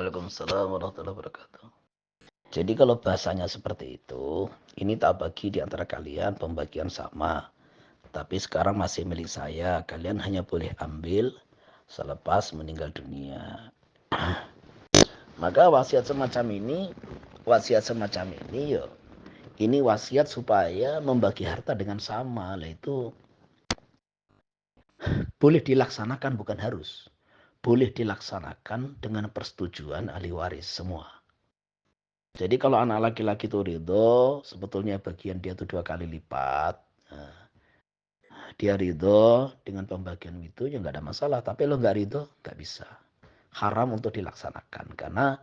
Waalaikumsalam warahmatullahi wabarakatuh. Jadi kalau bahasanya seperti itu, ini tak bagi di antara kalian pembagian sama. Tapi sekarang masih milik saya. Kalian hanya boleh ambil selepas meninggal dunia. Maka wasiat semacam ini yo, ini wasiat supaya membagi harta dengan sama. Lah itu boleh dilaksanakan, bukan harus. Boleh dilaksanakan dengan persetujuan ahli waris semua. Jadi kalau anak laki-laki itu ridho, sebetulnya bagian dia itu 2 kali lipat. Nah, dia ridho dengan pembagian itu ya nggak ada masalah. Tapi lo nggak ridho, nggak bisa. Haram untuk dilaksanakan. Karena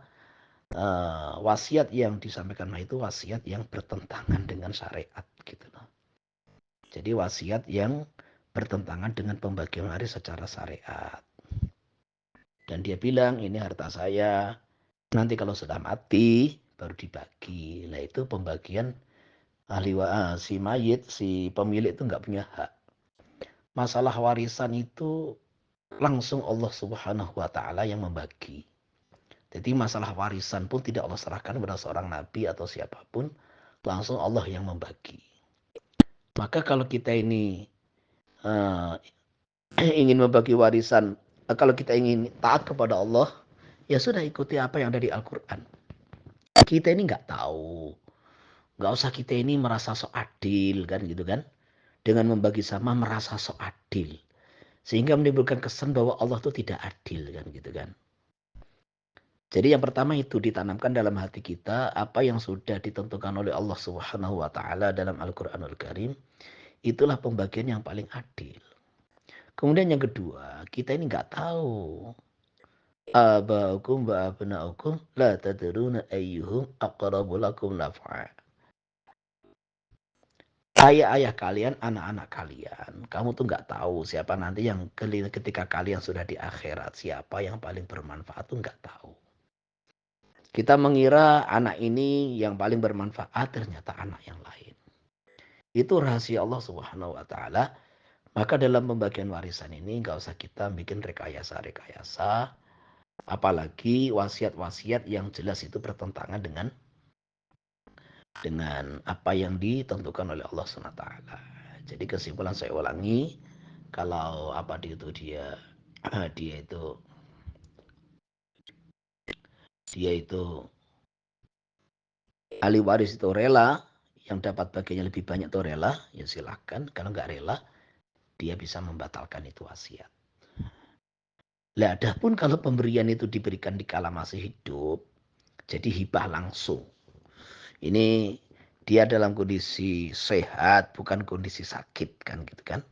wasiat yang disampaikan itu wasiat yang bertentangan dengan syariat. Gitu loh. Jadi wasiat yang bertentangan dengan pembagian waris secara syariat. Dan dia bilang ini harta saya. Nanti kalau sudah mati baru dibagi. Nah itu pembagian si mayit, si pemilik itu nggak punya hak. Masalah warisan itu langsung Allah Subhanahu wa taala yang membagi. Jadi masalah warisan pun tidak Allah serahkan kepada seorang nabi atau siapapun, langsung Allah yang membagi. Maka kalau kita ini uh, ingin membagi warisan, kalau kita ingin taat kepada Allah, ya sudah ikuti apa yang ada di Al-Qur'an. Kita ini nggak tahu, nggak usah kita ini merasa sok adil kan gitu kan. Dengan membagi sama merasa sok adil. Sehingga menimbulkan kesan bahwa Allah itu tidak adil kan gitu kan. Jadi yang pertama itu ditanamkan dalam hati kita apa yang sudah ditentukan oleh Allah Subhanahu wa taala dalam Al-Qur'anul Karim, itulah pembagian yang paling adil. Kemudian yang kedua, kita ini nggak tahu abaukum wa abnaukum la tadruna ayyuhum aqrabu lakum naf'a. Ayah-ayah kalian, anak-anak kalian, kamu tuh nggak tahu siapa nanti yang ketika kalian sudah di akhirat, siapa yang paling bermanfaat tuh nggak tahu. Kita mengira anak ini yang paling bermanfaat, ternyata anak yang lain. Itu rahasia Allah Subhanahu wa taala. Maka dalam pembagian warisan ini nggak usah kita bikin rekayasa-rekayasa, apalagi wasiat-wasiat yang jelas itu bertentangan dengan apa yang ditentukan oleh Allah Subhanahu wa taala. Jadi kesimpulan saya ulangi, kalau apa itu dia itu ahli waris itu rela, yang dapat bagiannya lebih banyak itu rela, ya silahkan. Kalau nggak rela, dia bisa membatalkan itu wasiat. Lah adapun kalau pemberian itu diberikan di kala masih hidup, jadi hibah langsung. Ini dia dalam kondisi sehat, bukan kondisi sakit kan gitu kan.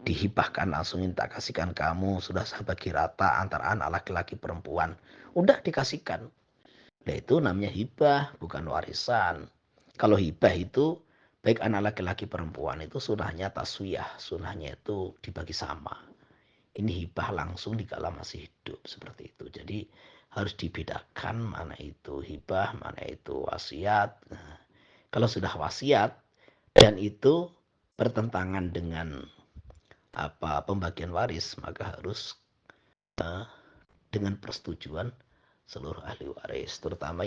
Dihibahkan langsung, minta kasihkan kamu, sudah saya bagi rata antara anak laki-laki perempuan. Udah dikasihkan. Nah itu namanya hibah, bukan warisan. Kalau hibah itu baik anak laki-laki perempuan itu sunahnya taswiyah, sunahnya itu dibagi sama. Ini hibah langsung di kala masih hidup seperti itu. Jadi harus dibedakan mana itu hibah, mana itu wasiat. Nah, kalau sudah wasiat dan itu bertentangan dengan apa pembagian waris, maka harus dengan persetujuan seluruh ahli waris, terutama